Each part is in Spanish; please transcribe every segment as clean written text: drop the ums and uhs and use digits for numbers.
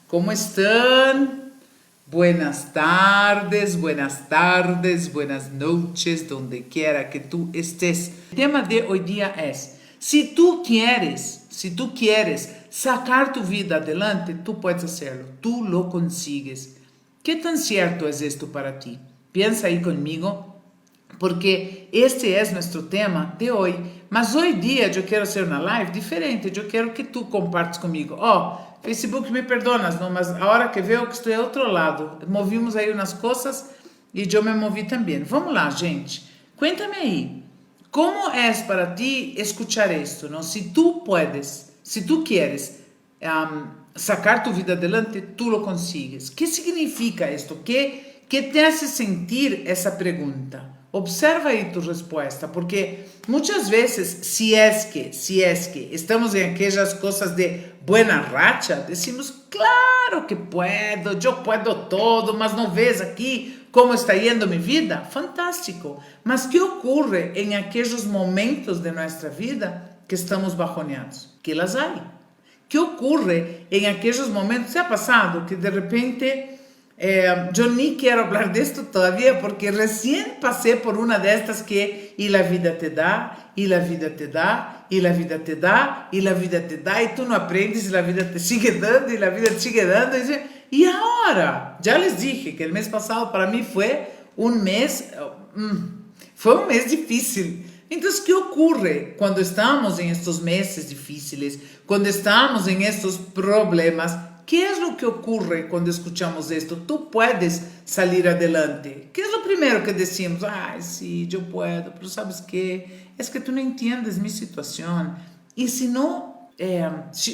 ¿Cómo están? Buenas tardes, buenas noches, donde quiera que tú estés. El tema de hoy día es, si tú quieres sacar tu vida adelante, tú puedes hacerlo, tú lo consigues. ¿Qué tan cierto es esto para ti? Piensa ahí conmigo, porque este es nuestro tema de hoy. Mas hoy día yo quiero hacer una live diferente, yo quiero que tú compartas conmigo. Facebook, me perdonas, ¿no? Mas ahora que veo que estoy a otro lado, movimos aí umas coisas e eu me movi também. Vamos lá, gente. Cuéntame aí, como é para ti escuchar esto, ¿no? Si tú puedes, si tú quieres sacar tu vida adelante, tú lo consigues. ¿Qué significa esto? ¿Qué te hace sentir esa pregunta? Observa aí tu resposta, porque muitas vezes, se é que estamos em aquelas coisas de buena racha, decimos, claro que puedo, eu puedo todo, mas não vês aqui como está yendo minha vida? Fantástico. Mas que ocorre em aqueles momentos de nossa vida que estamos bajoneados? Que las hay. Que ocorre em aqueles momentos, se ha passado que de repente... yo ni quiero hablar de esto todavía porque recién pasé por una de estas que y la vida te da, y la vida te da, y la vida te da, y la vida te da, y tú no aprendes y la vida te sigue dando, y la vida te sigue dando. Y ahora, ya les dije que el mes pasado para mí fue un mes difícil. Entonces, ¿qué ocurre cuando estamos en estos meses difíciles, cuando estamos en estos problemas? ¿Qué es lo que ocurre cuando escuchamos esto? Tú puedes salir adelante. ¿Qué es lo primero que decimos? Ay, sí, yo puedo, pero ¿sabes qué? Es que tú no entiendes mi situación. Y si no,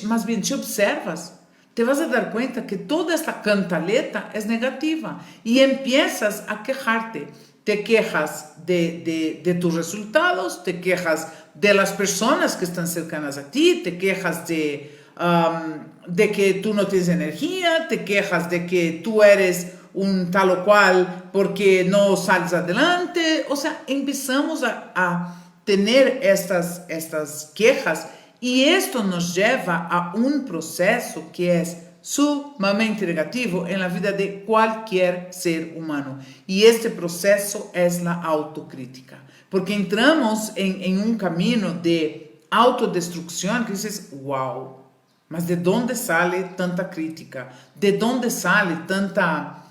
más bien si observas, te vas a dar cuenta que toda esta cantaleta es negativa y empiezas a quejarte. Te quejas de tus resultados, te quejas de las personas que están cercanas a ti, te quejas de que tú no tienes energía, te quejas de que tú eres un tal o cual porque no sales adelante. O sea, empezamos a tener estas quejas y esto nos lleva a un proceso que es sumamente negativo en la vida de cualquier ser humano. Y este proceso es la autocrítica, porque entramos en un camino de autodestrucción que dices, wow, mas ¿de dónde sale tanta crítica? ¿De dónde sale tanta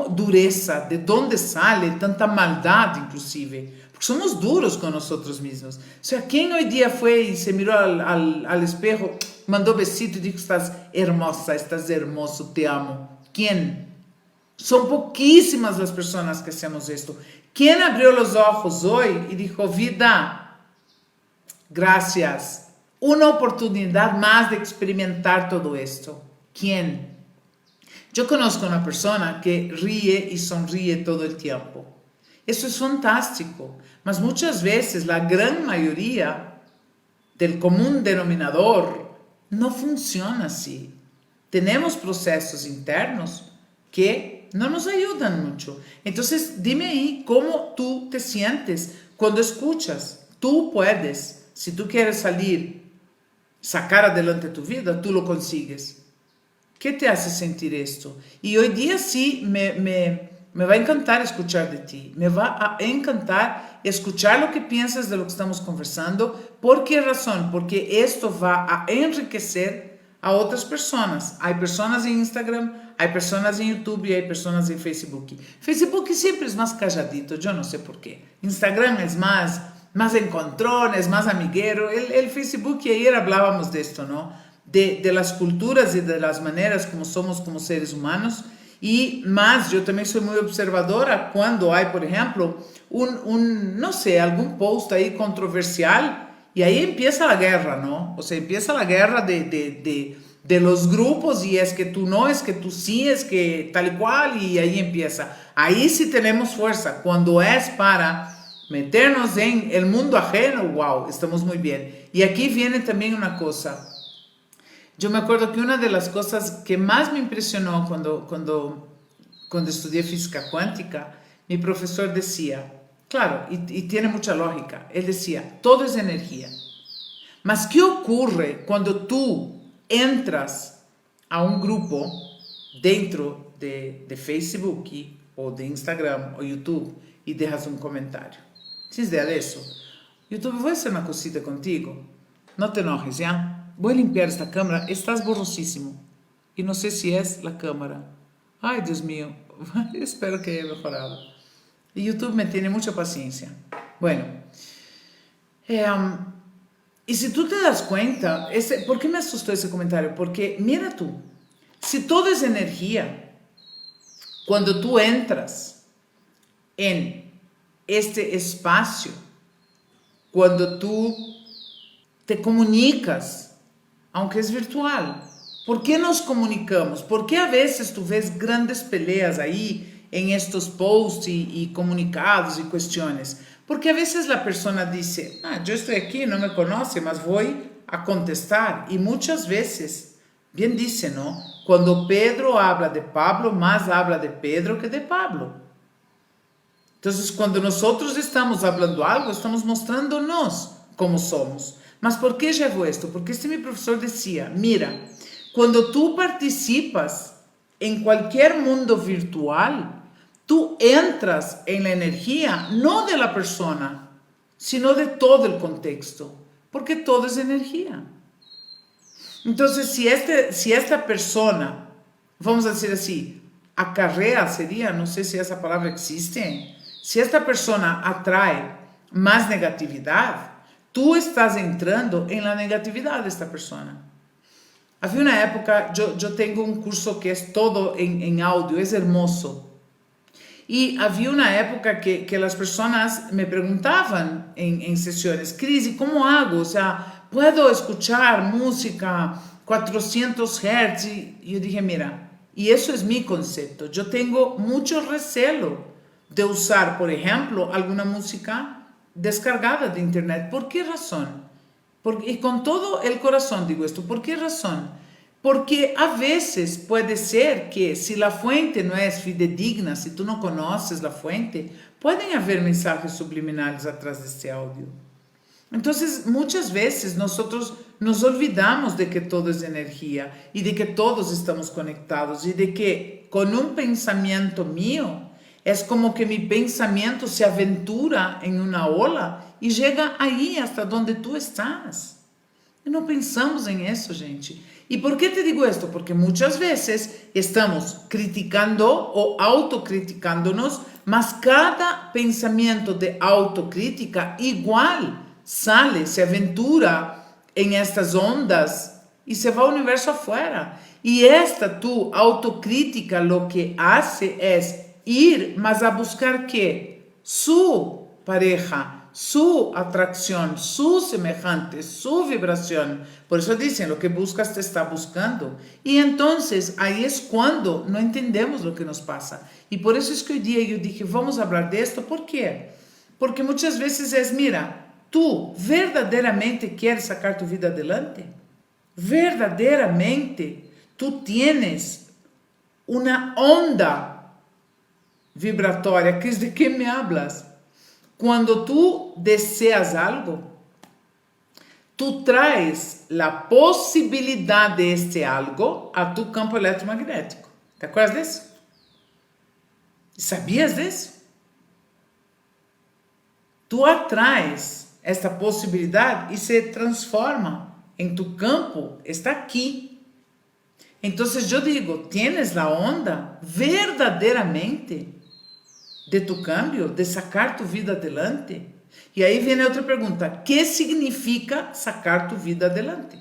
dureza? ¿De dónde sale tanta maldad inclusive? Porque somos duros con nosotros mismos. O sea, ¿quién hoy día fue y se miró al espejo, mandó besito y dijo, estás hermosa, estás hermoso, te amo? ¿Quién? Son poquísimas las personas que hacemos esto. ¿Quién abrió los ojos hoy y dijo, vida, gracias? Una oportunidad más de experimentar todo esto. ¿Quién? Yo conozco una persona que ríe y sonríe todo el tiempo. Eso es fantástico, mas muchas veces la gran mayoría del común denominador no funciona así. Tenemos procesos internos que no nos ayudan mucho. Entonces, dime ahí cómo tú te sientes cuando escuchas. Tú puedes, si tú quieres sacar adelante tu vida, tú lo consigues. ¿Qué te hace sentir esto? Y hoy día sí me va a encantar escuchar de ti. Me va a encantar escuchar lo que piensas de lo que estamos conversando. ¿Por qué razón? Porque esto va a enriquecer a otras personas. Hay personas en Instagram, hay personas en YouTube y hay personas en Facebook. Facebook siempre es más calladito, yo no sé por qué. Instagram es más encontrones, más amiguero. El Facebook, y ayer hablábamos de esto, ¿no? De las culturas y de las maneras como somos como seres humanos. Y más, yo también soy muy observadora cuando hay, por ejemplo, no sé, algún post ahí controversial y ahí empieza la guerra, ¿no? O sea, empieza la guerra de los grupos y es que tú no, es que tú sí, es que tal y cual y ahí empieza. Ahí sí tenemos fuerza. Cuando es para meternos en el mundo ajeno, wow, estamos muy bien. Y aquí viene también una cosa. Yo me acuerdo que una de las cosas que más me impresionó cuando estudié física cuántica, mi profesor decía, claro, y tiene mucha lógica, él decía, todo es energía. Mas ¿qué ocurre cuando tú entras a un grupo dentro de Facebook o de Instagram o YouTube y dejas un comentario. ¿Tienes idea de eso? YouTube, voy a hacer una cosita contigo. No te enojes, ¿ya? Voy a limpiar esta cámara. Estás borrosísimo. Y no sé si es la cámara. Ay, Dios mío. Espero que haya mejorado. Y YouTube me tiene mucha paciencia. Bueno. Y si tú te das cuenta, ¿por qué me asustó ese comentario? Porque mira tú, si todo es energía, cuando tú entras en este espacio, cuando tú te comunicas, aunque es virtual, ¿por qué nos comunicamos? ¿Por qué a veces tú ves grandes peleas ahí en estos posts y comunicados y cuestiones? Porque a veces la persona dice, yo estoy aquí, no me conoce, mas voy a contestar. Y muchas veces, bien dice, ¿no? Cuando Pedro habla de Pablo, más habla de Pedro que de Pablo. Entonces, cuando nosotros estamos hablando algo, estamos mostrándonos como somos. Mas ¿por qué llevo esto? Porque mi profesor decía, mira, cuando tú participas en cualquier mundo virtual, tú entras en la energía, no de la persona, sino de todo el contexto, porque todo es energía. Entonces, si esta persona, vamos a decir así, acarrea sería, no sé si esa palabra existe, si esta persona atrae más negatividad, tú estás entrando en la negatividad de esta persona. Había una época, yo tengo un curso que es todo en audio, es hermoso. Y había una época que las personas me preguntaban en sesiones, Cris, ¿y cómo hago? O sea, ¿puedo escuchar música 400 Hz? Y yo dije, mira, y eso es mi concepto. Yo tengo mucho recelo de usar, por ejemplo, alguna música descargada de internet. ¿Por qué razón? Y con todo el corazón digo esto, ¿por qué razón? Porque a veces puede ser que si la fuente no es fidedigna, si tú no conoces la fuente, pueden haber mensajes subliminales atrás de este audio. Entonces, muchas veces nosotros nos olvidamos de que todo es energía y de que todos estamos conectados y de que con un pensamiento mío es como que mi pensamiento se aventura en una ola y llega ahí hasta donde tú estás. Y no pensamos en eso, gente. ¿Y por qué te digo esto? Porque muchas veces estamos criticando o autocriticándonos, mas cada pensamiento de autocrítica igual sale, se aventura en estas ondas y se va al universo afuera. Y esta tu autocrítica lo que hace es ir, mas a buscar ¿qué? Su pareja, su atracción, su semejante, su vibración. Por eso dicen, lo que buscas te está buscando. Y entonces ahí es cuando no entendemos lo que nos pasa. Y por eso es que hoy día yo dije, vamos a hablar de esto. ¿Por qué? Porque muchas veces es, mira, tú verdaderamente quieres sacar tu vida adelante. Verdaderamente tú tienes una onda vibratoria. ¿De qué me hablas? Cuando tú deseas algo, tú traes la posibilidad de este algo a tu campo electromagnético. ¿Te acuerdas de eso? ¿Sabías de eso? Tú atraes esta posibilidad y se transforma en tu campo, está aquí. Entonces yo digo, tienes la onda verdaderamente de tu cambio, de sacar tu vida adelante. Y ahí viene otra pregunta, ¿qué significa sacar tu vida adelante?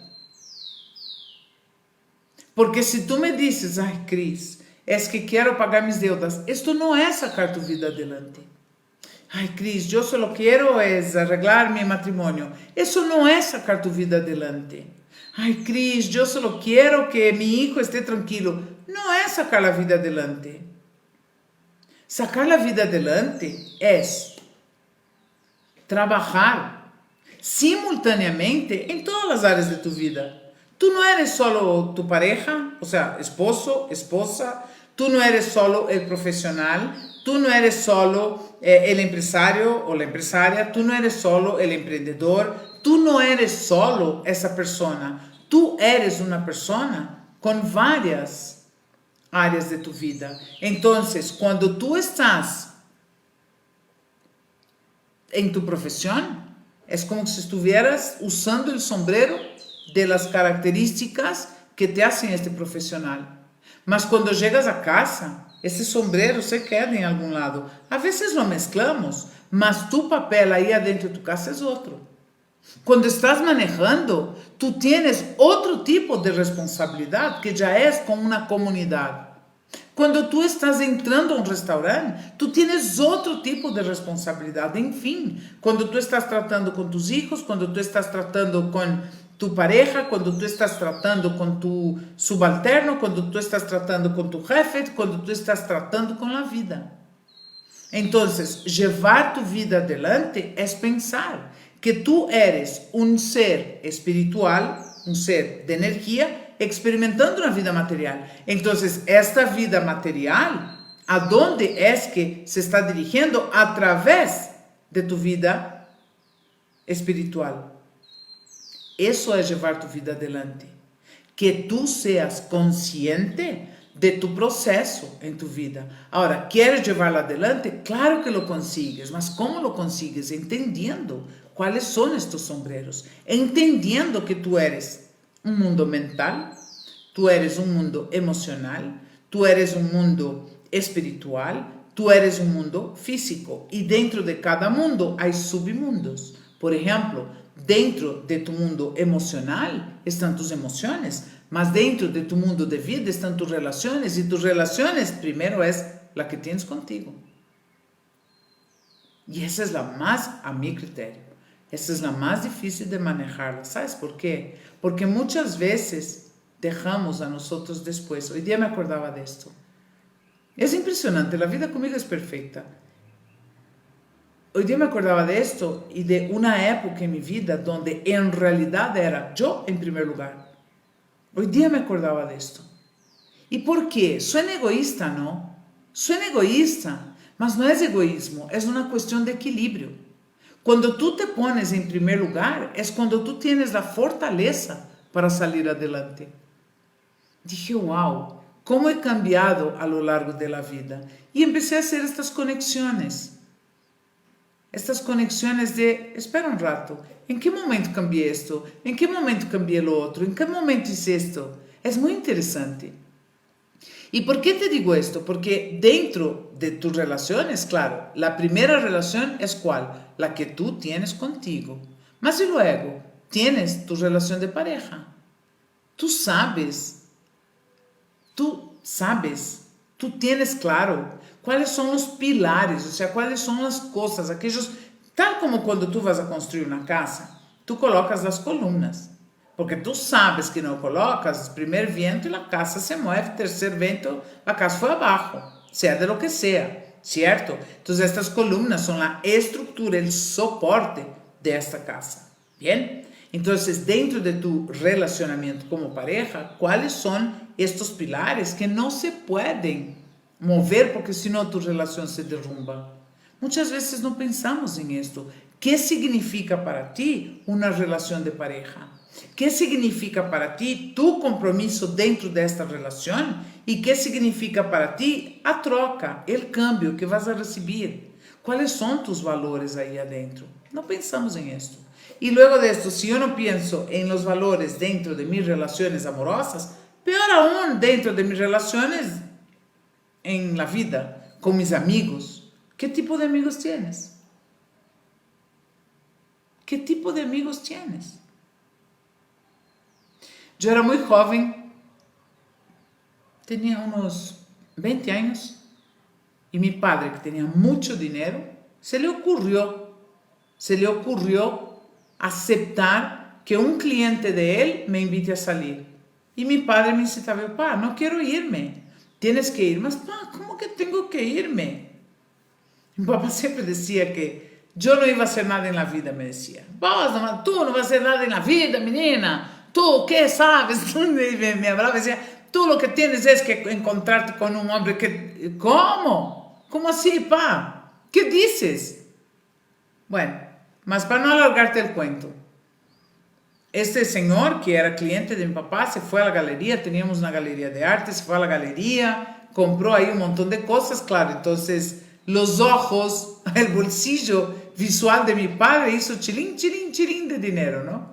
Porque si tú me dices, ay Cris, es que quiero pagar mis deudas, esto no es sacar tu vida adelante. Ay Cris, yo solo quiero es arreglar mi matrimonio, eso no es sacar tu vida adelante. Ay Cris, yo solo quiero que mi hijo esté tranquilo, no es sacar la vida adelante. Sacar la vida adelante es trabajar simultáneamente en todas las áreas de tu vida. Tú no eres solo tu pareja, o sea, esposo, esposa, tú no eres solo el profesional, tú no eres solo el empresario o la empresaria, tú no eres solo el emprendedor, tú no eres solo esa persona, tú eres una persona con varias áreas de tu vida. Entonces, cuando tú estás en tu profesión, es como si estuvieras usando el sombrero de las características que te hacen este profesional. Mas cuando llegas a casa, ese sombrero se queda en algún lado. A veces lo mezclamos, mas tu papel ahí adentro de tu casa es otro. Cuando estás manejando, tú tienes otro tipo de responsabilidad que ya es con una comunidad. Cuando tú estás entrando a un restaurante, tú tienes otro tipo de responsabilidad. En fin, cuando tú estás tratando con tus hijos, cuando tú estás tratando con tu pareja, cuando tú estás tratando con tu subalterno, cuando tú estás tratando con tu jefe, cuando tú estás tratando con la vida. Entonces, llevar tu vida adelante es pensar que tú eres un ser espiritual, un ser de energía, experimentando una vida material. Entonces, esta vida material, ¿a dónde es que se está dirigiendo? A través de tu vida espiritual. Eso es llevar tu vida adelante. Que tú seas consciente de tu proceso en tu vida. Ahora, ¿quieres llevarla adelante? Claro que lo consigues, mas ¿cómo lo consigues? Entendiendo cuáles son estos sombreros, entendiendo que tú eres un mundo mental, tú eres un mundo emocional, tú eres un mundo espiritual, tú eres un mundo físico y dentro de cada mundo hay submundos. Por ejemplo, dentro de tu mundo emocional están tus emociones, mas dentro de tu mundo de vida están tus relaciones y tus relaciones primero es la que tienes contigo. Y esa es la más, a mi criterio, esa es la más difícil de manejarla. ¿Sabes por qué? Porque muchas veces dejamos a nosotros después. Hoy día me acordaba de esto. Es impresionante, la vida conmigo es perfecta. Hoy día me acordaba de esto y de una época en mi vida donde en realidad era yo en primer lugar. Hoy día me acordaba de esto. ¿Y por qué? Suena egoísta, ¿no? Suena egoísta, mas no es egoísmo, es una cuestión de equilibrio. Cuando tú te pones en primer lugar, es cuando tú tienes la fortaleza para salir adelante. Dije, wow, ¿cómo he cambiado a lo largo de la vida? Y empecé a hacer estas conexiones. Estas conexiones de, espera un rato, ¿en qué momento cambié esto? ¿En qué momento cambié lo otro? ¿En qué momento hice esto? Es muy interesante. ¿Y por qué te digo esto? Porque dentro de tus relaciones, claro, la primera relación es ¿cuál? La que tú tienes contigo. Mas y luego, tienes tu relación de pareja. Tú sabes, tú tienes claro cuáles son los pilares, o sea, cuáles son las cosas, aquellos, tal como cuando tú vas a construir una casa, tú colocas las columnas. Porque tú sabes que no colocas primer viento y la casa se mueve, tercer viento, la casa fue abajo, sea de lo que sea, ¿cierto? Entonces estas columnas son la estructura, el soporte de esta casa, ¿bien? Entonces dentro de tu relacionamiento como pareja, ¿cuáles son estos pilares que no se pueden mover porque si no tu relación se derrumba? Muchas veces no pensamos en esto. ¿Qué significa para ti una relación de pareja? ¿Qué significa para ti tu compromiso dentro de esta relación? ¿Y qué significa para ti a troca, el cambio que vas a recibir? ¿Cuáles son tus valores ahí adentro? No pensamos en esto. Y luego de esto, si yo no pienso en los valores dentro de mis relaciones amorosas, peor aún dentro de mis relaciones en la vida, con mis amigos. ¿Qué tipo de amigos tienes? ¿Qué tipo de amigos tienes? Yo era muy joven, tenía unos 20 años, y mi padre, que tenía mucho dinero, se le ocurrió aceptar que un cliente de él me invite a salir. Y mi padre me incitaba, papá, no quiero irme, tienes que ir. Mas, papá, ¿cómo que tengo que irme? Mi papá siempre decía que yo no iba a hacer nada en la vida, me decía. Tú no vas a hacer nada en la vida, menina. ¿Tú qué sabes? Me hablaba y decía, tú lo que tienes es que encontrarte con un hombre que... ¿Cómo? ¿Cómo así, pa? ¿Qué dices? Bueno, más para no alargarte el cuento. este señor que era cliente de mi papá se fue a la galería, teníamos una galería de arte, se fue a la galería, compró ahí un montón de cosas, claro, entonces los ojos, el bolsillo visual de mi padre hizo chilín, chilín, chilín de dinero, ¿no?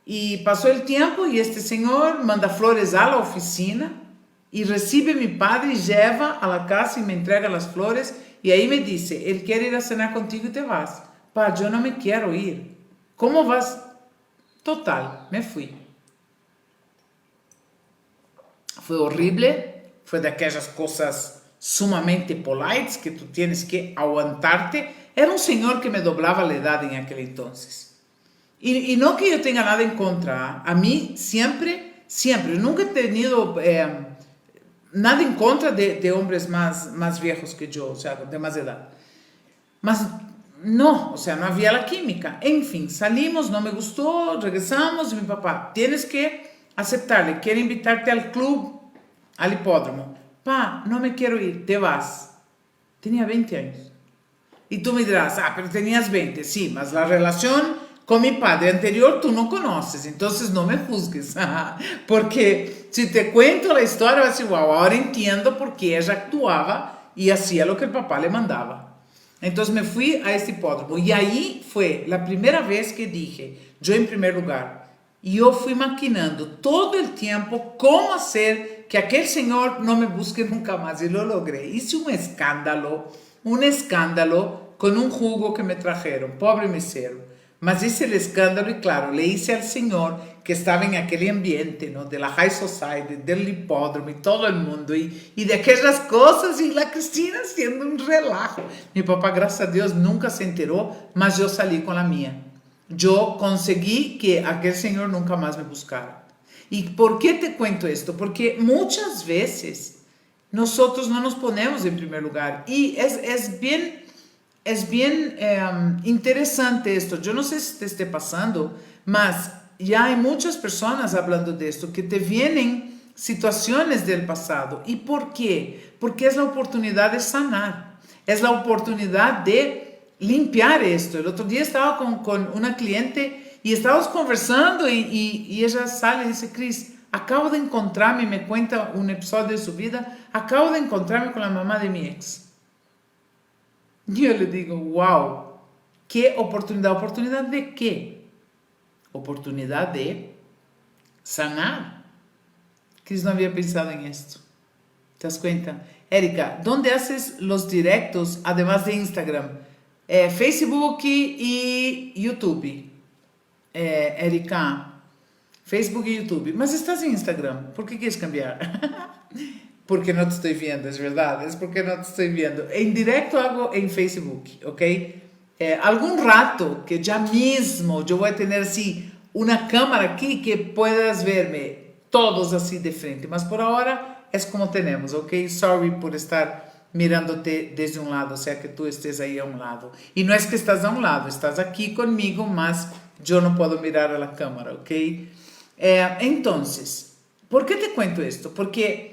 Y pasó el tiempo y este señor manda flores a la oficina y recibe a mi padre y lleva a la casa y me entrega las flores y ahí me dice, él quiere ir a cenar contigo y te vas. Pa, yo no me quiero ir. ¿Cómo vas? Total, me fui. Fue horrible, fue de aquellas cosas sumamente polites que tú tienes que aguantarte. Era un señor que me doblaba la edad en aquel entonces. Y no que yo tenga nada en contra, a mí siempre, nunca he tenido nada en contra de hombres más viejos que yo, o sea, de más edad. Mas no, o sea, no había la química. En fin, salimos, no me gustó, regresamos y mi papá, tienes que aceptarle, quiere invitarte al club, al hipódromo. Pa, no me quiero ir, te vas. Tenía 20 años. Y tú me dirás, pero tenías 20, sí, mas la relación con mi padre anterior tú no conoces, entonces no me juzgues, porque si te cuento la historia vas a decir, wow, ahora entiendo por qué ella actuaba y hacía lo que el papá le mandaba. Entonces me fui a este hipódromo y ahí fue la primera vez que dije, yo en primer lugar, y yo fui maquinando todo el tiempo cómo hacer que aquel señor no me busque nunca más y lo logré. Hice un escándalo con un jugo que me trajeron, pobre mesero. Mas hice el escándalo y claro, le hice al señor que estaba en aquel ambiente, ¿no? De la high society, del hipódromo y todo el mundo y de aquellas cosas y la Cristina haciendo un relajo. Mi papá, gracias a Dios, nunca se enteró, mas yo salí con la mía. Yo conseguí que aquel señor nunca más me buscara. ¿Y por qué te cuento esto? Porque muchas veces nosotros no nos ponemos en primer lugar y es bien interesante esto. Yo no sé si te esté pasando, mas ya hay muchas personas hablando de esto, que te vienen situaciones del pasado. ¿Y por qué? Porque es la oportunidad de sanar. Es la oportunidad de limpiar esto. El otro día estaba con una cliente y estábamos conversando y ella sale y dice, Cris, acabo de encontrarme, me cuenta un episodio de su vida, acabo de encontrarme con la mamá de mi ex. Yo le digo, wow, qué oportunidad. ¿Oportunidad de qué? Oportunidad de sanar. Cris no había pensado en esto. ¿Te das cuenta? Erika, ¿dónde haces los directos además de Instagram? Facebook y YouTube. Erika, Facebook y YouTube. Mas estás en Instagram. ¿Por qué quieres cambiar? Porque no te estoy viendo, es verdad, es porque no te estoy viendo. En directo hago en Facebook, ¿ok? Algún rato, que ya mismo yo voy a tener así una cámara aquí que puedas verme todos así de frente, mas por ahora es como tenemos, ¿ok? Sorry por estar mirándote desde un lado, o sea que tú estés ahí a un lado. Y no es que estás a un lado, estás aquí conmigo, mas yo no puedo mirar a la cámara, ¿ok? Entonces, ¿por qué te cuento esto? Porque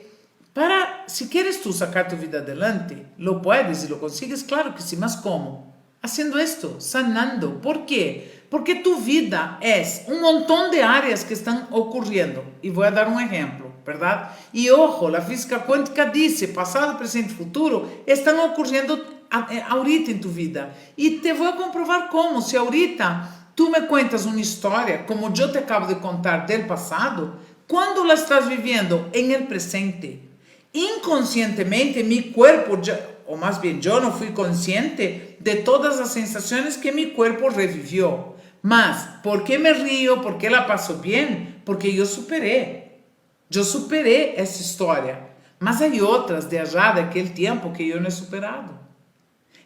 si quieres tú sacar tu vida adelante, lo puedes y lo consigues, claro que sí, mas ¿cómo? Haciendo esto, sanando. ¿Por qué? Porque tu vida es un montón de áreas que están ocurriendo. Y voy a dar un ejemplo, ¿verdad? Y ojo, la física cuántica dice, pasado, presente, futuro, están ocurriendo ahorita en tu vida. Y te voy a comprobar cómo. Si ahorita tú me cuentas una historia, como yo te acabo de contar del pasado, ¿cuándo la estás viviendo? En el presente. Inconscientemente mi cuerpo, o más bien yo no fui consciente de todas las sensaciones que mi cuerpo revivió. Mas, ¿por qué me río? ¿Por qué la paso bien? Porque yo superé esa historia. Mas hay otras de allá, de aquel tiempo que yo no he superado.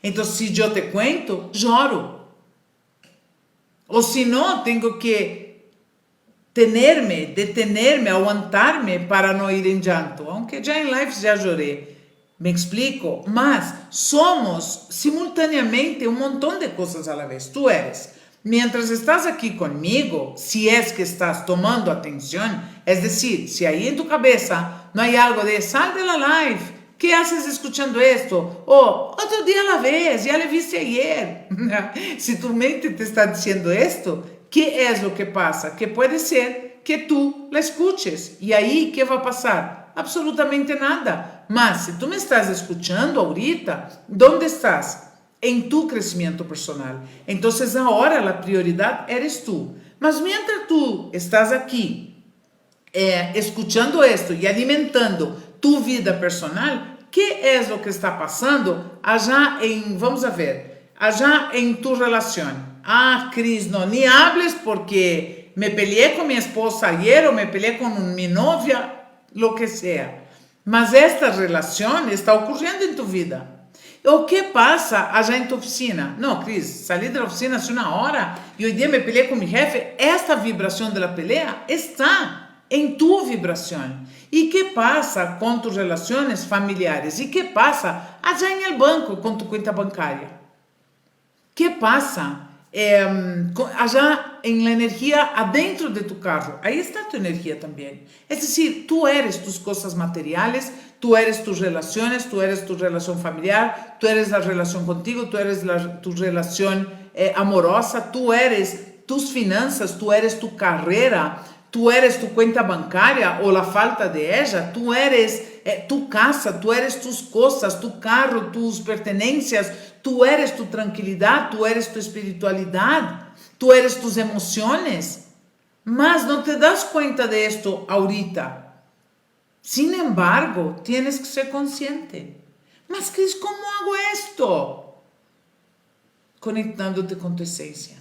Entonces, si yo te cuento, lloro. O si no, tengo que detenerme, aguantarme para no ir en llanto, aunque ya en live ya lloré, me explico, mas somos simultáneamente un montón de cosas a la vez. Tú eres, mientras estás aquí conmigo, si es que estás tomando atención, es decir, si ahí en tu cabeza no hay algo de sal de la live, ¿qué haces escuchando esto? O otro día a la vez, ya le viste ayer. Si tu mente te está diciendo esto, ¿Qué es lo que pasa? Que puede ser que tú la escuches. Y ahí, ¿qué va a pasar? Absolutamente nada. Mas, si tú me estás escuchando ahorita, ¿dónde estás? En tu crecimiento personal. Entonces, ahora la prioridad eres tú. Mas mientras tú estás aquí, escuchando esto y alimentando tu vida personal, ¿qué es lo que está pasando allá en, vamos a ver, allá en tu relación? Ah, Cris, no, ni hables porque me peleé con mi esposa ayer o me peleé con mi novia, lo que sea. Mas esta relación está ocurriendo en tu vida. O qué pasa allá en tu oficina? No, Cris, salí de la oficina hace una hora y hoy día me peleé con mi jefe. Esta vibración de la pelea está en tu vibración. ¿Y qué pasa con tus relaciones familiares? ¿Y qué pasa allá en el banco con tu cuenta bancaria? ¿Qué pasa allá en la energía adentro de tu carro? Ahí está tu energía también. Es decir, tú eres tus cosas materiales, tú eres tus relaciones, tú eres tu relación familiar, tú eres la relación contigo, tú eres tu relación amorosa, tú eres tus finanzas, tú eres tu carrera, tú eres tu cuenta bancaria o la falta de ella, tú eres tu casa, tú eres tus cosas, tu carro, tus pertenencias, tú eres tu tranquilidad, tú eres tu espiritualidad, tú eres tus emociones. Mas no te das cuenta de esto ahorita. Sin embargo, tienes que ser consciente. Mas, Cris, ¿cómo hago esto? Conectándote con tu esencia.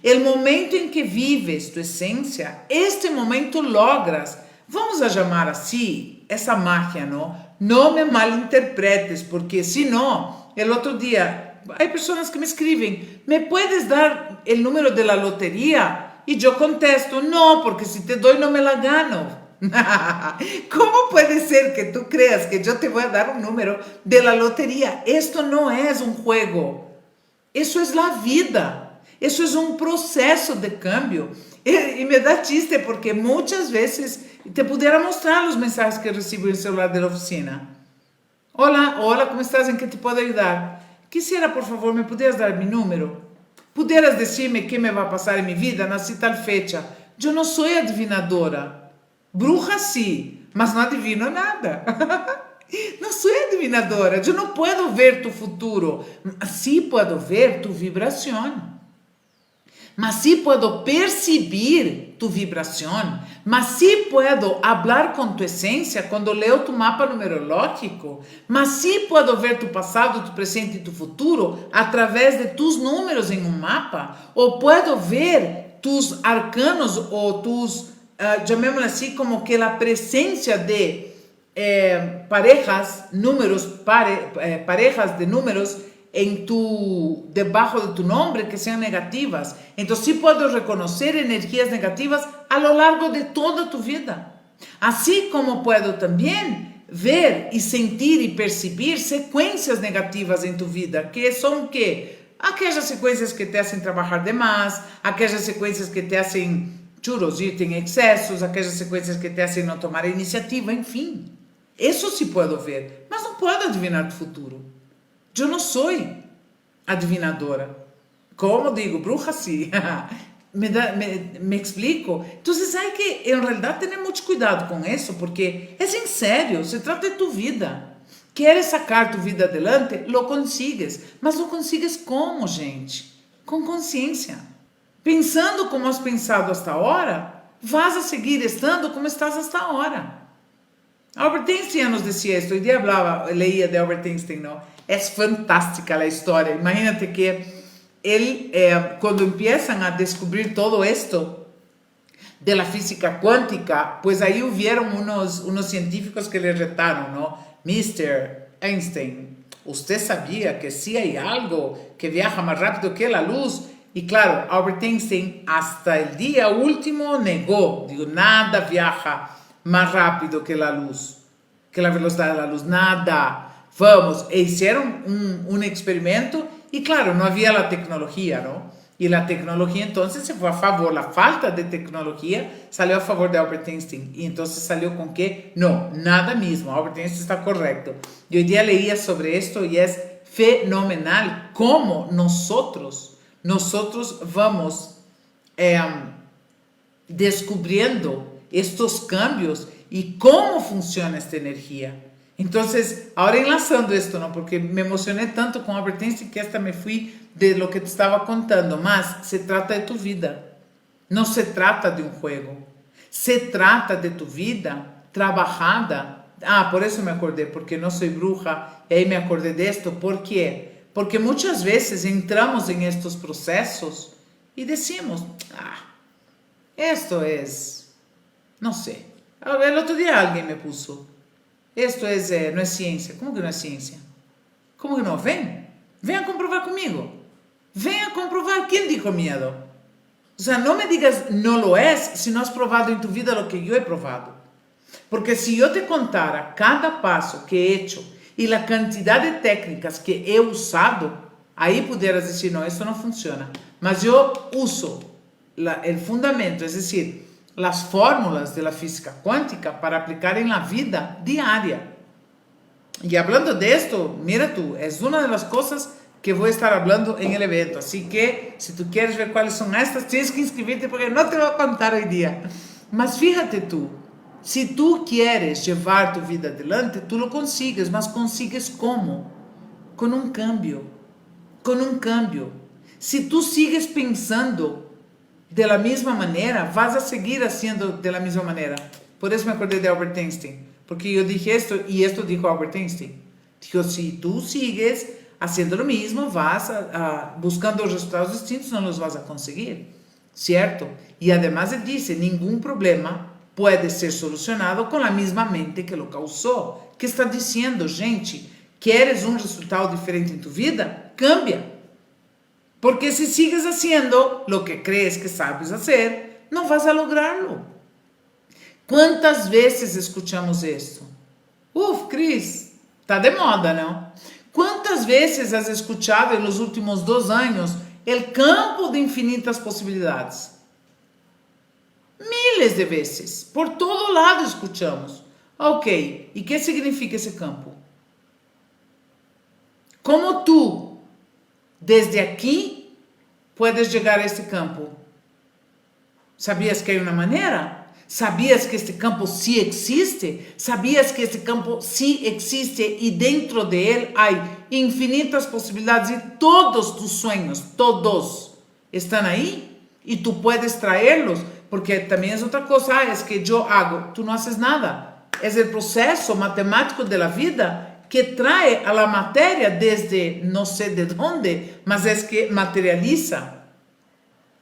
El momento en que vives tu esencia, este momento logras, vamos a llamar así, esa magia, ¿no? No me malinterpretes, porque si no, el otro día, hay personas que me escriben, ¿me puedes dar el número de la lotería? Y yo contesto, no, porque si te doy no me la gano. ¿Cómo puede ser que tú creas que yo te voy a dar un número de la lotería? Esto no es un juego, eso es la vida. Eso es un proceso de cambio. Y me da chiste porque muchas veces te pudiera mostrar los mensajes que recibo en el celular de la oficina. Hola, ¿cómo estás? ¿En qué te puedo ayudar? Quisiera, por favor, ¿me pudieras dar mi número? ¿Pudieras decirme qué me va a pasar en mi vida? Nací tal fecha. Yo no soy adivinadora. Bruja sí, mas no adivino nada. No soy adivinadora. Yo no puedo ver tu futuro. Sí puedo ver tu vibración. Mas sí puedo percibir tu vibración, mas sí puedo hablar con tu esencia cuando leo tu mapa numerológico, mas sí puedo ver tu pasado, tu presente y tu futuro a través de tus números en un mapa, o puedo ver tus arcanos o tus, llamémoslo así, como que la presencia de parejas, números, parejas de números debajo de tu nombre que sean negativas. Entonces sí puedo reconocer energías negativas a lo largo de toda tu vida. Así como puedo también ver y sentir y percibir secuencias negativas en tu vida, que son aquellas secuencias que te hacen trabajar de más, aquellas secuencias que te hacen irte en excesos, aquellas secuencias que te hacen no tomar iniciativa, en fin. Eso sí puedo ver, mas no puedo adivinar tu futuro. Yo no soy adivinadora. Como digo, bruja sí. me explico. Entonces hay que, en realidad, tener mucho cuidado con eso, porque es en serio, se trata de tu vida. Quieres sacar tu vida adelante? Lo consigues. Mas lo consigues como, gente? Com consciência. Pensando como has pensado hasta ahora, vas a seguir estando como estás hasta ahora. Albert Einstein nos decía esto. Hoy día leía de Albert Einstein, ¿no? Es fantástica la historia. Imagínate que él, cuando empiezan a descubrir todo esto de la física cuántica, pues ahí hubieron unos científicos que le retaron, ¿no? Mr. Einstein, ¿usted sabía que sí hay algo que viaja más rápido que la luz? Y claro, Albert Einstein hasta el día último negó. Digo, nada viaja más rápido que la luz, que la velocidad de la luz, nada. Vamos, hicieron un experimento y claro, no había la tecnología, ¿no? Y la tecnología entonces se fue a favor, la falta de tecnología salió a favor de Albert Einstein. Y entonces salió con que, no, nada mismo, Albert Einstein está correcto. Y hoy día leía sobre esto y es fenomenal cómo nosotros vamos descubriendo estos cambios y cómo funciona esta energía. Entonces, ahora enlazando esto, ¿no? Porque me emocioné tanto con Albert Einstein que hasta me fui de lo que te estaba contando, más se trata de tu vida, no se trata de un juego, se trata de tu vida trabajada. Por eso me acordé, porque no soy bruja, y ahí me acordé de esto. ¿Por qué? Porque muchas veces entramos en estos procesos y decimos, esto es, no sé. El otro día alguien me puso, esto es, no es ciencia. ¿Cómo que no es ciencia? ¿Cómo que no? Ven a comprobar conmigo. Ven a comprobar. ¿Quién dijo miedo? O sea, no me digas no lo es si no has probado en tu vida lo que yo he probado. Porque si yo te contara cada paso que he hecho y la cantidad de técnicas que he usado, ahí pudieras decir, no, esto no funciona. Mas yo uso el fundamento, es decir, las fórmulas de la física cuántica para aplicar en la vida diaria. Y hablando de esto, mira tú, es una de las cosas que voy a estar hablando en el evento. Así que, si tú quieres ver cuáles son estas, tienes que inscribirte porque no te voy a contar hoy día. Mas fíjate tú, si tú quieres llevar tu vida adelante, tú lo consigues, mas consigues ¿cómo? Con un cambio. Con un cambio. Si tú sigues pensando de la misma manera, vas a seguir haciendo de la misma manera. Por eso me acordé de Albert Einstein. Porque yo dije esto y esto dijo Albert Einstein. Dijo, si tú sigues haciendo lo mismo, vas buscando resultados distintos, no los vas a conseguir. ¿Cierto? Y además él dice, ningún problema puede ser solucionado con la misma mente que lo causó. ¿Qué está diciendo, gente? ¿Quieres un resultado diferente en tu vida? Cambia. Porque si sigues haciendo lo que crees que sabes hacer, no vas a lograrlo. ¿Cuántas veces escuchamos esto? Cris, está de moda, ¿no? ¿Cuántas veces has escuchado en los últimos 2 años el campo de infinitas posibilidades? Miles de veces, por todo lado escuchamos. Ok, ¿y qué significa ese campo? ¿Cómo tú, desde aquí, puedes llegar a este campo? ¿Sabías que hay una manera? ¿Sabías que este campo sí existe? ¿Sabías que este campo sí existe y dentro de él hay infinitas posibilidades y todos tus sueños, todos, están ahí y tú puedes traerlos? Porque también es otra cosa, es que yo hago, tú no haces nada. Es el proceso matemático de la vida que trae a la materia desde no sé de dónde, mas es que materializa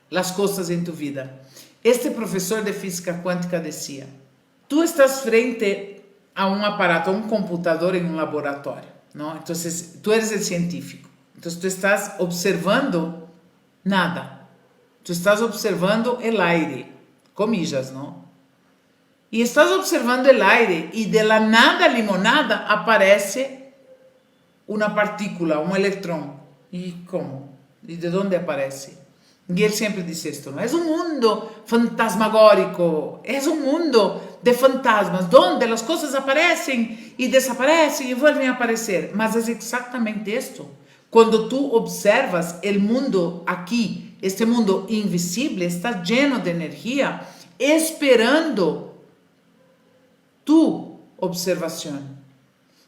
las cosas en tu vida. Este profesor de física cuántica decía, tú estás frente a un aparato, a un computador en un laboratorio, ¿no? Entonces, tú eres el científico. Entonces, tú estás observando nada. Tú estás observando el aire, comillas, ¿no? Y estás observando el aire y de la nada limonada aparece una partícula, un electrón. ¿Y cómo? ¿Y de dónde aparece? Y él siempre dice esto, ¿no? Es un mundo fantasmagórico, es un mundo de fantasmas, donde las cosas aparecen y desaparecen y vuelven a aparecer. Mas es exactamente esto. Cuando tú observas el mundo aquí, este mundo invisible, está lleno de energía, esperando tu observación.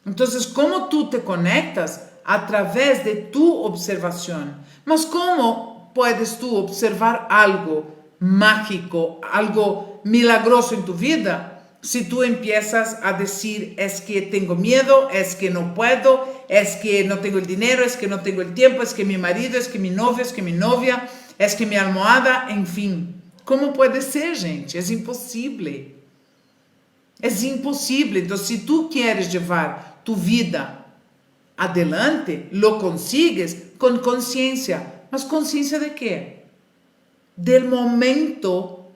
Entonces, ¿cómo tú te conectas? A través de tu observación. Mas ¿cómo puedes tú observar algo mágico, algo milagroso en tu vida? Si tú empiezas a decir, es que tengo miedo, es que no puedo, es que no tengo el dinero, es que no tengo el tiempo, es que mi marido, es que mi novio, es que mi novia, es que mi almohada, en fin. ¿Cómo puede ser, gente? Es imposible. Es imposible. Entonces, si tú quieres llevar tu vida adelante, lo consigues con conciencia. ¿Mas conciencia de qué? Del momento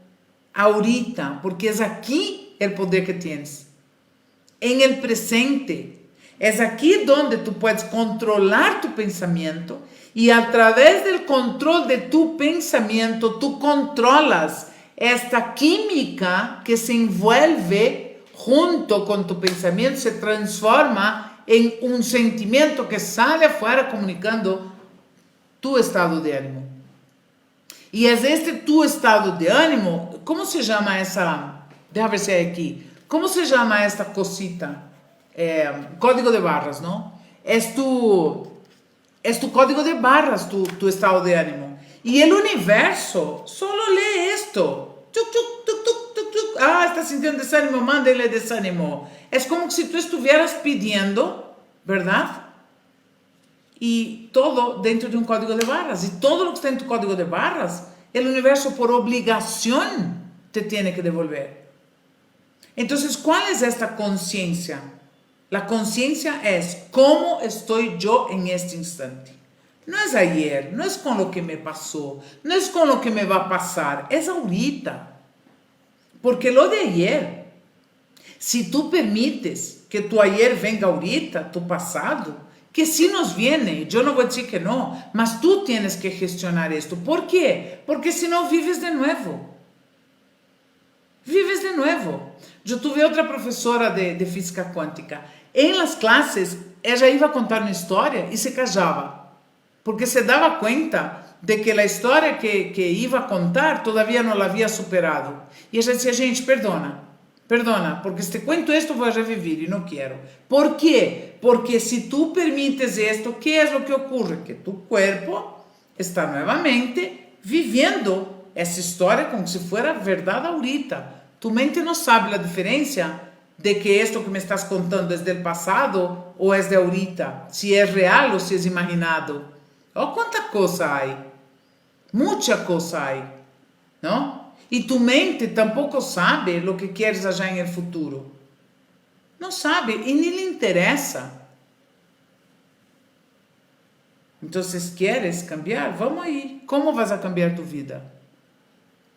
ahorita, porque es aquí el poder que tienes. En el presente. Es aquí donde tú puedes controlar tu pensamiento y a través del control de tu pensamiento tú controlas esta química que se envuelve junto con tu pensamiento, se transforma en un sentimiento que sale afuera comunicando tu estado de ánimo. Y es este tu estado de ánimo. ¿Cómo se llama esa? Déjame ver si hay aquí. ¿Cómo se llama esta cosita? Código de barras, ¿no? Es tu código de barras, tu estado de ánimo. Y el universo solo lee esto. Tuc, tuc, tuc, tuc, tuc, tuc. Ah, estás sintiendo desánimo, mándale desánimo. Es como si tú estuvieras pidiendo, ¿verdad? Y todo dentro de un código de barras. Y todo lo que está en tu código de barras, el universo por obligación te tiene que devolver. Entonces, ¿cuál es esta conciencia? La conciencia es cómo estoy yo en este instante. No es ayer, no es con lo que me pasó, no es con lo que me va a pasar, es ahorita. Porque lo de ayer, si tú permites que tu ayer venga ahorita, tu pasado, que sí nos viene, yo no voy a decir que no, mas tú tienes que gestionar esto. ¿Por qué? Porque si no vives de nuevo. Vives de nuevo. Yo tuve otra profesora de física cuántica. En las clases, ella iba a contar una historia y se callaba, porque se daba cuenta de que la historia que iba a contar todavía no la había superado. Y ella decía, gente, perdona, porque si te cuento esto voy a revivir y no quiero. ¿Por qué? Porque si tú permites esto, ¿qué es lo que ocurre? Que tu cuerpo está nuevamente viviendo essa história como se fuera verdade ahorita. Tu mente não sabe a diferença de que esto que me estás contando es del pasado ou es de ahorita, si es real ou si es imaginado. Oh, quanta coisa há! Muita coisa há, não? E tu mente tampoco sabe lo que quieres allá en el futuro. Não sabe e nem lhe interessa. Então, queres cambiar? Vamos aí. Como vas a cambiar tu vida?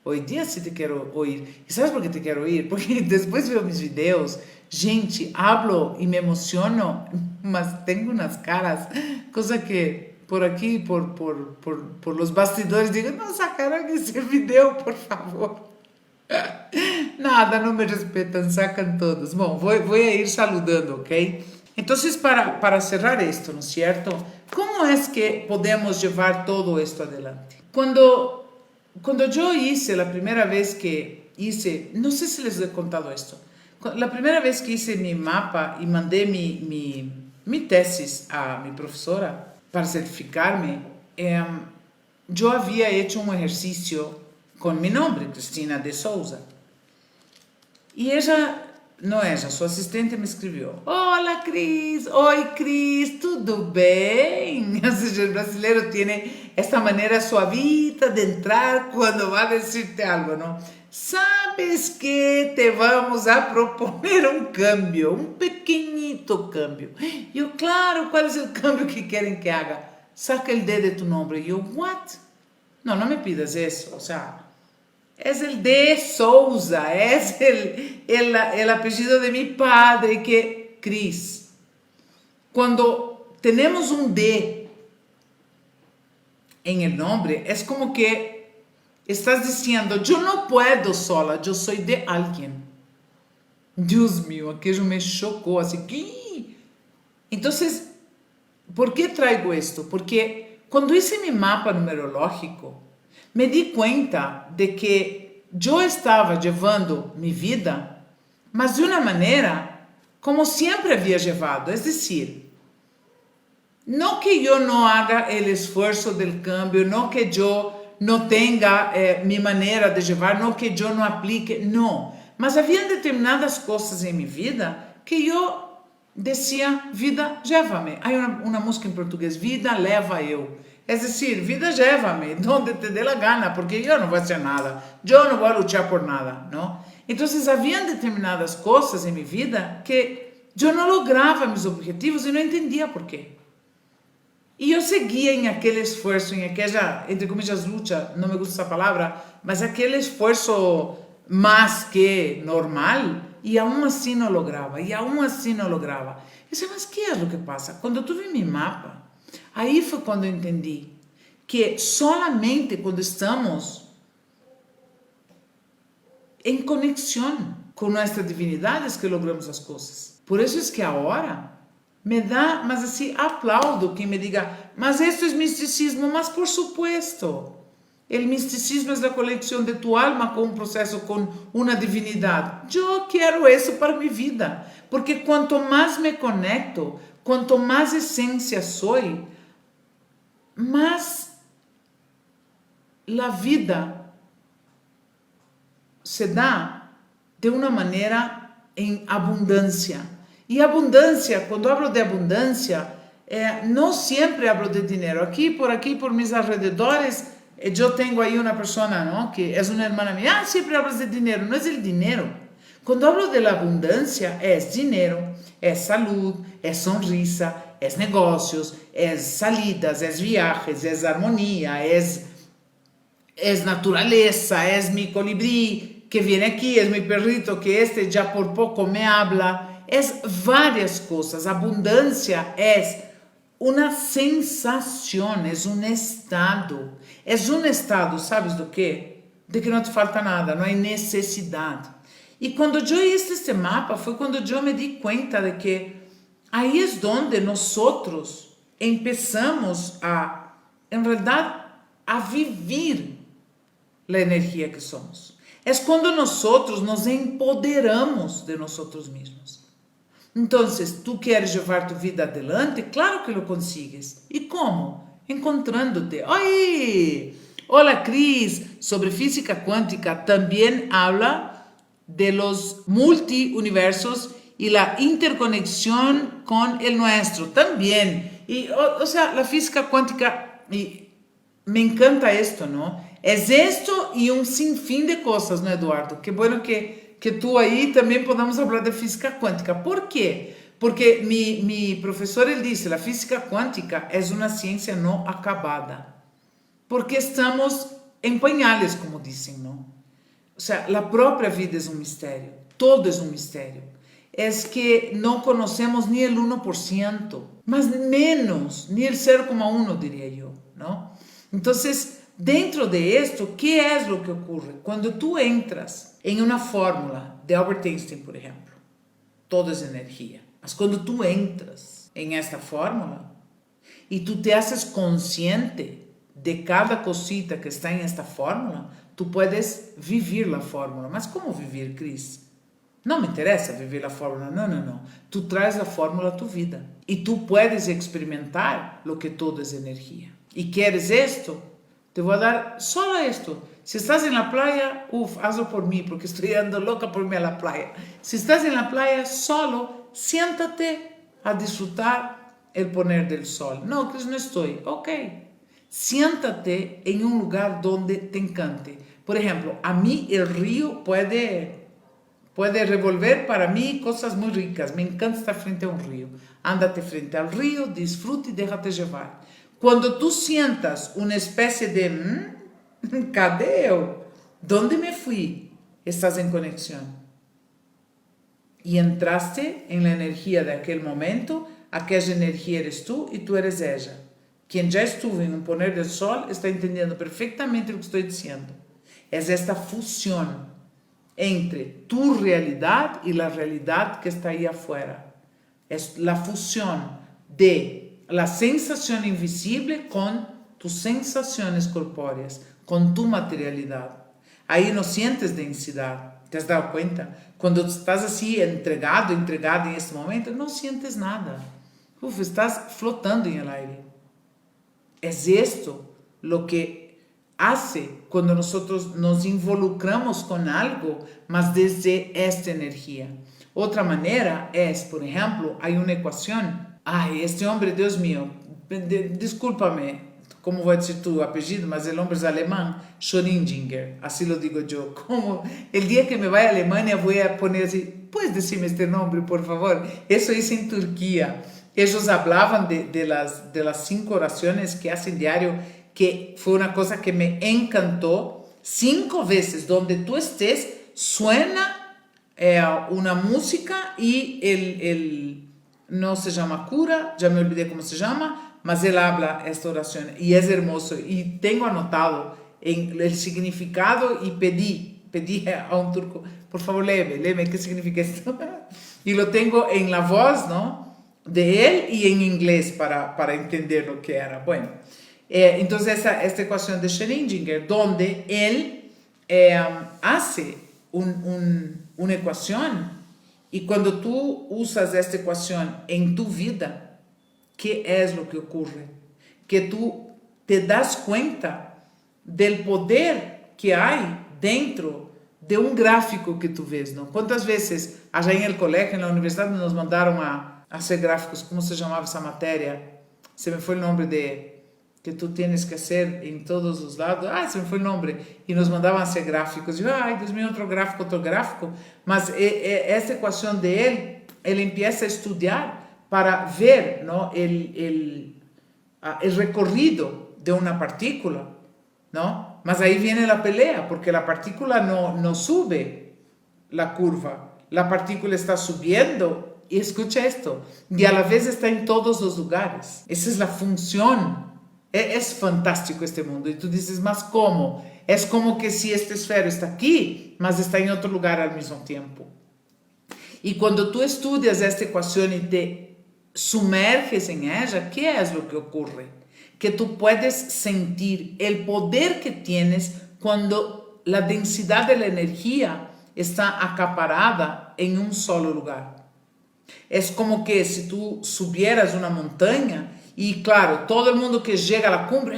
Hoy día sí te quiero oír. ¿Y sabes por qué te quiero oír? Porque después veo mis videos, gente, hablo y me emociono, mas tengo unas caras, cosa que por aquí, por los bastidores, digo, no sacaron ese video, por favor. Nada, no me respetan, sacan todos. Bom, voy a ir saludando, ¿ok? Entonces, para cerrar esto, ¿no es cierto? ¿Cómo es que podemos llevar todo esto adelante? Cuando yo hice la primera vez que hice, no sé si les he contado esto, la primera vez que hice mi mapa y mandé mi tesis a mi profesora para certificarme, yo había hecho un ejercicio con mi nombre, Cristina de Souza. Y su asistente me escribió, hola Cris, oi Cris, tudo bem? O sea, el brasileño tiene esta manera suavita de entrar cuando va a decirte algo, ¿no? Sabes que te vamos a proponer un cambio, un pequeñito cambio. Yo, claro, ¿cuál es el cambio que quieren que haga? Saca el D de tu nombre. Yo, what? No me pidas eso, o sea... Es el de Souza, es el apellido de mi padre, que Cris. Cuando tenemos un D en el nombre, es como que estás diciendo, yo no puedo sola, yo soy de alguien. Dios mío, aquello me chocó, así que... Entonces, ¿por qué traigo esto? Porque cuando hice mi mapa numerológico, me di cuenta de que yo estaba llevando mi vida, mas de una manera como siempre había llevado. Es decir, no que yo no haga el esfuerzo del cambio, no que yo no tenga mi manera de llevar, no que yo no aplique, no. Mas había determinadas cosas en mi vida que yo decía, vida, llévame. Hay una música en portugués, vida, leva eu. Es decir, vida, llévame donde te dé la gana, porque yo no voy a hacer nada, yo no voy a luchar por nada, ¿no? Entonces, habían determinadas cosas en mi vida que yo no lograba mis objetivos y no entendía por qué. Y yo seguía en aquel esfuerzo, en aquella, entre comillas, lucha, no me gusta esa palabra, mas aquel esfuerzo más que normal, y aún así no lograba, y aún así no lograba. Y ¿sabes qué es lo que pasa? Cuando tuve mi mapa, aí foi quando eu entendi que solamente quando estamos em conexão com nossa divindade é que logramos as coisas. Por isso é que agora me dá, mas assim, aplaudo quem me diga, mas isso é misticismo, mas por supuesto. El misticismo es la conexión de tu alma con un proceso, con una divinidad. Yo quiero eso para mi vida, porque cuanto más me conecto, cuanto más esencia soy, más la vida se da de una manera en abundancia. Y abundancia, cuando hablo de abundancia, no siempre hablo de dinero. Aquí, por mis alrededores, yo tengo ahí una persona, ¿no?, que es una hermana mía. Siempre hablas de dinero. No es el dinero. Cuando hablo de la abundancia, es dinero, es salud, es sonrisa, es negocios, es salidas, es viajes, es armonía, es naturaleza, es mi colibrí que viene aquí, es mi perrito que ya por poco me habla. Es varias cosas. Abundancia es una sensación, es un estado. Es un estado, ¿sabes do qué? De que no te falta nada, no hay necesidad. Y cuando yo hice este mapa fue cuando yo me di cuenta de que ahí es donde nosotros empezamos en realidad, a vivir la energía que somos. Es cuando nosotros nos empoderamos de nosotros mismos. Entonces, tú quieres llevar tu vida adelante, claro que lo consigues. ¿Y cómo? Encontrándote. ¡Ay! Hola, Cris. Sobre física cuántica también habla de los multiuniversos y la interconexión con el nuestro también. Y, o sea, la física cuántica, y me encanta esto, ¿no? Es esto y un sinfín de cosas, ¿no, Eduardo? Qué bueno que tú ahí también podamos hablar de física cuántica. ¿Por qué? Porque mi profesor, él dice, la física cuántica es una ciencia no acabada. Porque estamos en pañales, como dicen, ¿no? O sea, la propia vida es un misterio. Todo es un misterio. Es que no conocemos ni el 1%, más menos, ni el 0,1 diría yo, ¿no? Entonces, dentro de esto, ¿qué es lo que ocurre? Cuando tú entras en una fórmula de Albert Einstein, por ejemplo, todo es energía. Mas cuando tú entras en esta fórmula y tú te haces consciente de cada cosita que está en esta fórmula, tú puedes vivir la fórmula. Mas ¿cómo vivir, Cris? No me interesa vivir la fórmula, no. Tú traes la fórmula a tu vida y tú puedes experimentar lo que todo es energía. ¿Y quieres esto? Te voy a dar solo esto. Si estás en la playa, hazlo por mí, porque estoy dando loca por irme a la playa. Si estás en la playa, solo siéntate a disfrutar el poner del sol. No, Cris, no estoy. Ok. Siéntate en un lugar donde te encante. Por ejemplo, a mí el río puede revolver para mí cosas muy ricas. Me encanta estar frente a un río. Ándate frente al río, disfruta y déjate llevar. Cuando tú sientas una especie de cadeo, ¿dónde me fui? Estás en conexión. Y entraste en la energía de aquel momento, aquella energía eres tú y tú eres ella. Quien ya estuvo en un poner del sol está entendiendo perfectamente lo que estoy diciendo. Es esta fusión entre tu realidad y la realidad que está ahí afuera. Es la fusión de la sensación invisible con tus sensaciones corpóreas, con tu materialidad. Ahí no sientes densidad. ¿Te has dado cuenta? Cuando estás así entregada en este momento, no sientes nada. Estás flotando en el aire. Es esto lo que hace cuando nosotros nos involucramos con algo, mas desde esta energía. Otra manera es, por ejemplo, hay una ecuación. Ay, este hombre, Dios mío, discúlpame, ¿cómo voy a decir tu apellido? Mas el hombre es alemán, Schrödinger, así lo digo yo. Como el día que me vaya a Alemania voy a poner así, ¿puedes decirme este nombre, por favor? Eso hice en Turquía. Ellos hablaban de las 5 oraciones que hacen diario, que fue una cosa que me encantó. 5 veces donde tú estés, suena una música y no se llama cura, ya me olvidé cómo se llama, mas él habla esta oración y es hermoso. Y tengo anotado en el significado y pedí a un turco, por favor léeme, ¿qué significa esto? Y lo tengo en la voz, ¿no?, de él y en inglés para entender lo que era. Bueno, Entonces esta ecuación de Schrödinger, donde él hace una ecuación, y cuando tú usas esta ecuación en tu vida, ¿qué es lo que ocurre? Que tú te das cuenta del poder que hay dentro de un gráfico que tú ves, ¿no? ¿Cuántas veces allá en el colegio, en la universidad, nos mandaron a hacer gráficos? ¿Cómo se llamaba esa materia? Se me fue el nombre de que tú tienes que hacer en todos los lados. Se me fue el nombre. Y nos mandaban a hacer gráficos. Y yo, Dios mío, otro gráfico. Mas esta ecuación de él empieza a estudiar para ver, ¿no? el recorrido de una partícula, ¿no? Mas ahí viene la pelea, porque la partícula no sube la curva, la partícula está subiendo, y escucha esto, y a la vez está en todos los lugares. Esa es la función. Es fantástico este mundo. Y tú dices, ¿más cómo? Es como que si esta esfera está aquí, mas está en otro lugar al mismo tiempo. Y cuando tú estudias esta ecuación y te sumerges en ella, ¿qué es lo que ocurre? Que tú puedes sentir el poder que tienes cuando la densidad de la energía está acaparada en un solo lugar. Es como que si tú subieras una montaña y claro, todo el mundo que llega a la cumbre,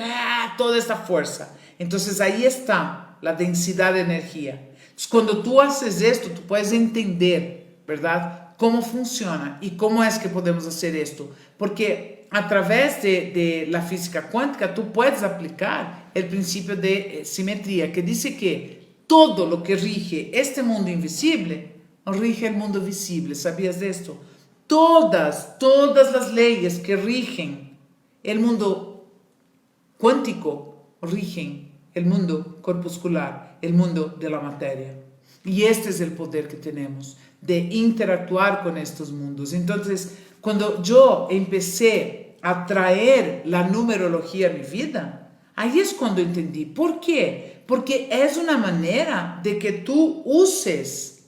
toda esta fuerza. Entonces ahí está la densidad de energía. Entonces, cuando tú haces esto, tú puedes entender, ¿verdad?, cómo funciona y cómo es que podemos hacer esto. Porque a través de la física cuántica, tú puedes aplicar el principio de simetría, que dice que todo lo que rige este mundo invisible, rige el mundo visible. ¿Sabías de esto? Todas las leyes que rigen el mundo cuántico rigen el mundo corpuscular, el mundo de la materia. Y este es el poder que tenemos de interactuar con estos mundos. Entonces, cuando yo empecé a traer la numerología a mi vida, ahí es cuando entendí. ¿Por qué? Porque es una manera de que tú uses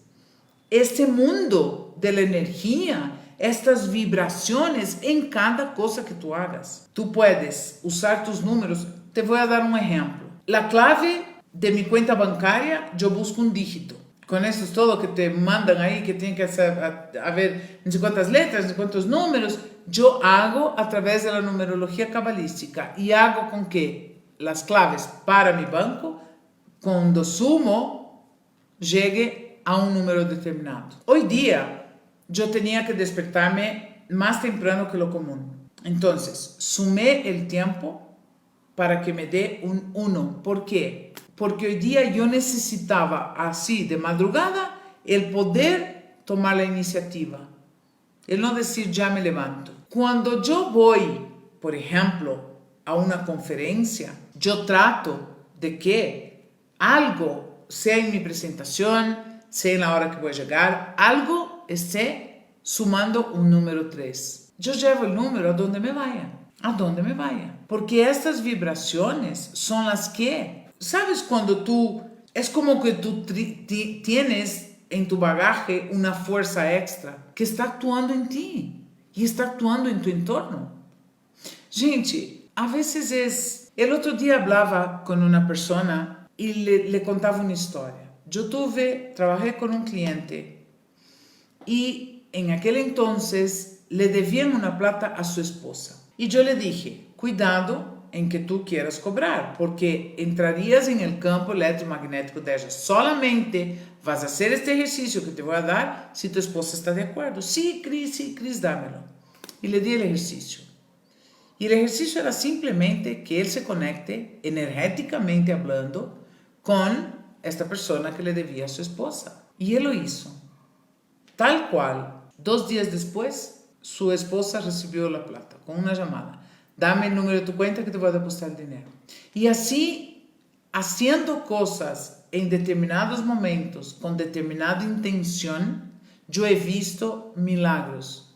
este mundo de la energía, estas vibraciones en cada cosa que tú hagas. Tú puedes usar tus números. Te voy a dar un ejemplo. La clave de mi cuenta bancaria, yo busco un dígito. Con eso es todo que te mandan ahí, que tienen que hacer, a ver, no sé cuántas letras, no sé cuántos números. Yo hago a través de la numerología cabalística y hago con que las claves para mi banco, cuando sumo, llegue a un número determinado. Hoy día, yo tenía que despertarme más temprano que lo común. Entonces, sumé el tiempo para que me dé un 1. ¿Por qué? Porque hoy día yo necesitaba, así de madrugada, el poder tomar la iniciativa. El no decir ya me levanto. Cuando yo voy, por ejemplo, a una conferencia, yo trato de que algo, sea en mi presentación, sea en la hora que voy a llegar, algo esté sumando un número 3. Yo llevo el número a donde me vaya. Porque estas vibraciones son las que, ¿sabes? Cuando tú, es como que tú tienes en tu bagaje una fuerza extra que está actuando en ti y está actuando en tu entorno. Gente, a veces es... El otro día hablaba con una persona y le contaba una historia. Yo trabajé con un cliente y en aquel entonces le debían una plata a su esposa. Y yo le dije, cuidado en que tú quieras cobrar, porque entrarías en el campo electromagnético de ella. Solamente vas a hacer este ejercicio que te voy a dar si tu esposa está de acuerdo. Sí, Cris, dámelo. Y le di el ejercicio. Y el ejercicio era simplemente que él se conecte energéticamente hablando con esta persona que le debía a su esposa. Y él lo hizo. Tal cual, 2 días después, su esposa recibió la plata con una llamada. Dame el número de tu cuenta que te voy a depositar el dinero. Y así, haciendo cosas en determinados momentos, con determinada intención, yo he visto milagros.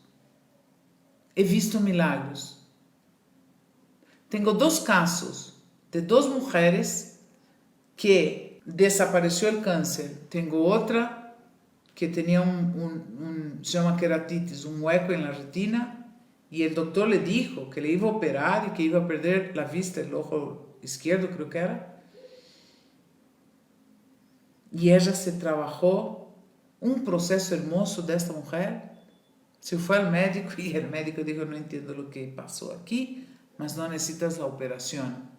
Tengo 2 casos de 2 mujeres que desapareció el cáncer. Tengo otra que tenía se llama queratitis, un hueco en la retina, y el doctor le dijo que le iba a operar y que iba a perder la vista, el ojo izquierdo creo que era. Y ella se trabajó un proceso hermoso de esta mujer. Se fue al médico y el médico dijo, no entiendo lo que pasó aquí, mas no necesitas la operación.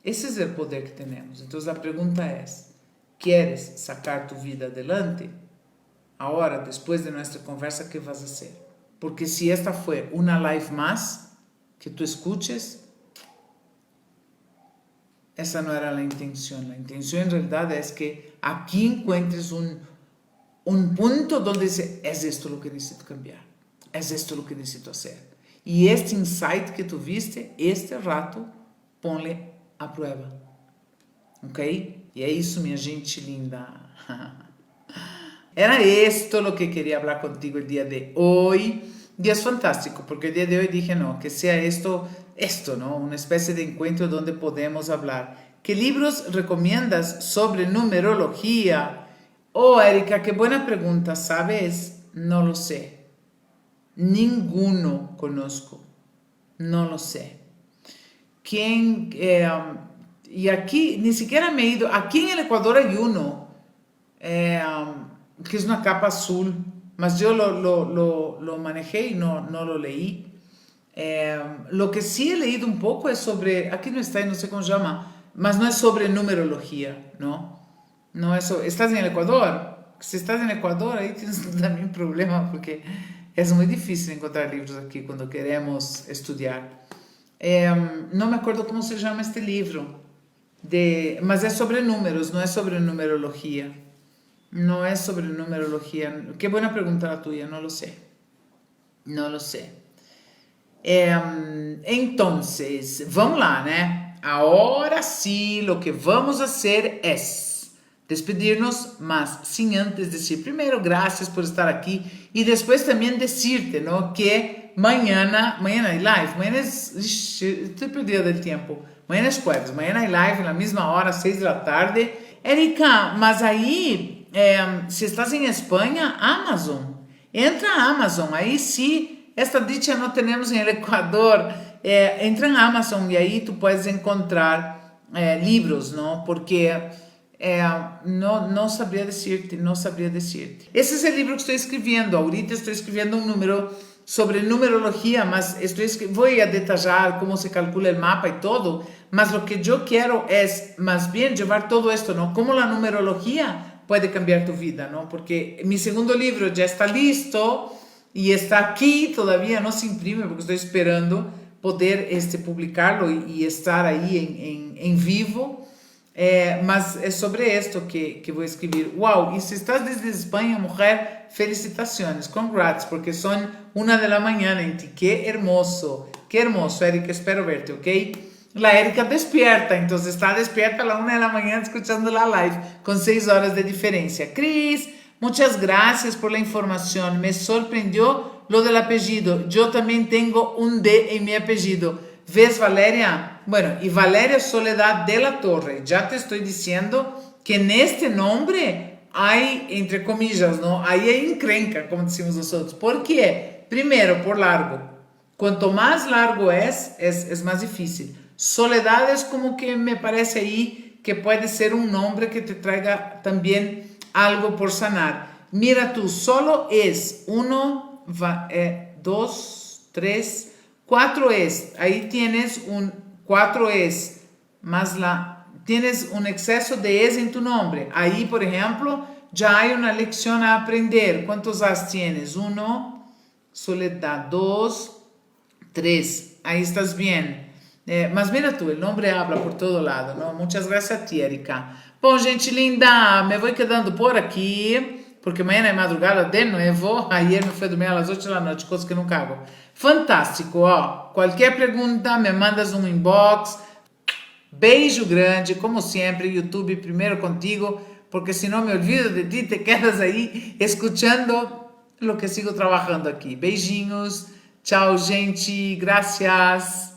Ese es el poder que tenemos. Entonces la pregunta es, ¿quieres sacar tu vida adelante? Ahora, después de nuestra conversa, ¿qué vas a hacer? Porque si esta fue una live más que tú escuches, esa no era la intención. La intención en realidad es que aquí encuentres un punto donde dice, es esto lo que necesito cambiar, es esto lo que necesito hacer. Y este insight que tuviste, este rato, ponle a prueba. Ok? E é isso, minha gente linda. Era esto lo que quería hablar contigo el día de hoy. Y es fantástico, porque el día de hoy dije, no, que sea esto, ¿no? Una especie de encuentro donde podemos hablar. ¿Qué libros recomiendas sobre numerología? Oh, Erika, qué buena pregunta, ¿sabes? No lo sé. Ninguno conozco. No lo sé. ¿Quién? Y aquí, ni siquiera me he ido. Aquí en el Ecuador hay uno, que es una capa azul, mas yo lo manejé y no lo leí. Lo que sí he leído un poco es sobre, aquí no está, no sé cómo se llama, mas no es sobre numerología, ¿no? No eso. ¿Estás en el Ecuador? Si estás en Ecuador, ahí tienes también un problema, porque es muy difícil encontrar libros aquí cuando queremos estudiar. No me acuerdo cómo se llama este libro, mas es sobre números, no es sobre numerología. No es sobre numerología. Qué buena pregunta la tuya, no lo sé. No lo sé. Entonces, vamos lá, né? Ahora sí, lo que vamos a hacer es despedirnos, mas sin antes decir primero gracias por estar aquí y después también decirte, ¿no? Que mañana hay live, mañana es, estoy perdida del tiempo, mañana es jueves, mañana hay live en la misma hora, 6 de la tarde. Erika, mas aí, si estás en España, Amazon, entra a Amazon, ahí sí, esta dicha no tenemos en el Ecuador, entra en Amazon y ahí tú puedes encontrar libros, ¿no? Porque no sabría decirte. Ese es el libro que estoy escribiendo. Ahorita estoy escribiendo un número sobre numerología, mas voy a detallar cómo se calcula el mapa y todo, mas lo que yo quiero es más bien llevar todo esto, ¿no? Cómo la numerología puede cambiar tu vida, ¿no? Porque mi segundo libro ya está listo y está aquí, todavía no se imprime porque estoy esperando poder publicarlo y estar ahí en vivo. Mas es sobre esto que voy a escribir. Wow, y si estás desde España, mujer, felicitaciones, congrats, porque son 1 de la mañana en ti. Qué hermoso, Erika, espero verte, ¿ok? La Erika despierta, entonces está despierta a la 1 de la mañana escuchando la live, con 6 horas de diferencia. Cris, muchas gracias por la información, me sorprendió lo del apellido, yo también tengo un D en mi apellido. ¿Ves, Valeria? Bueno, y Valeria Soledad de la Torre, ya te estoy diciendo que en este nombre hay, entre comillas, ¿no? Ahí hay encrenca, como decimos nosotros. ¿Por qué? Primero, por largo. Cuanto más largo es más difícil. Soledad es como que me parece ahí que puede ser un nombre que te traiga también algo por sanar. Mira tú, solo es 1, 2, 3, 4 es, ahí tienes un 4 es, más tienes un exceso de es en tu nombre. Ahí, por ejemplo, ya hay una lección a aprender. ¿Cuántos as tienes? 1, Soledad, 2, 3. Ahí estás bien. Mas mira tú, el nombre habla por todo lado, ¿no? Muchas gracias a ti, Erika. Bom, gente linda, me voy quedando por aquí. Porque mañana es madrugada de nuevo. Ayer me fui a dormir a las 8 de la noche, cosa que nunca hago. Fantástico, ó. Cualquier pregunta, me mandas un inbox. Beijo grande, como siempre, YouTube primero contigo, porque si no me olvido de ti, te quedas ahí escuchando lo que sigo trabajando aquí. Beijinhos, chao, gente, gracias.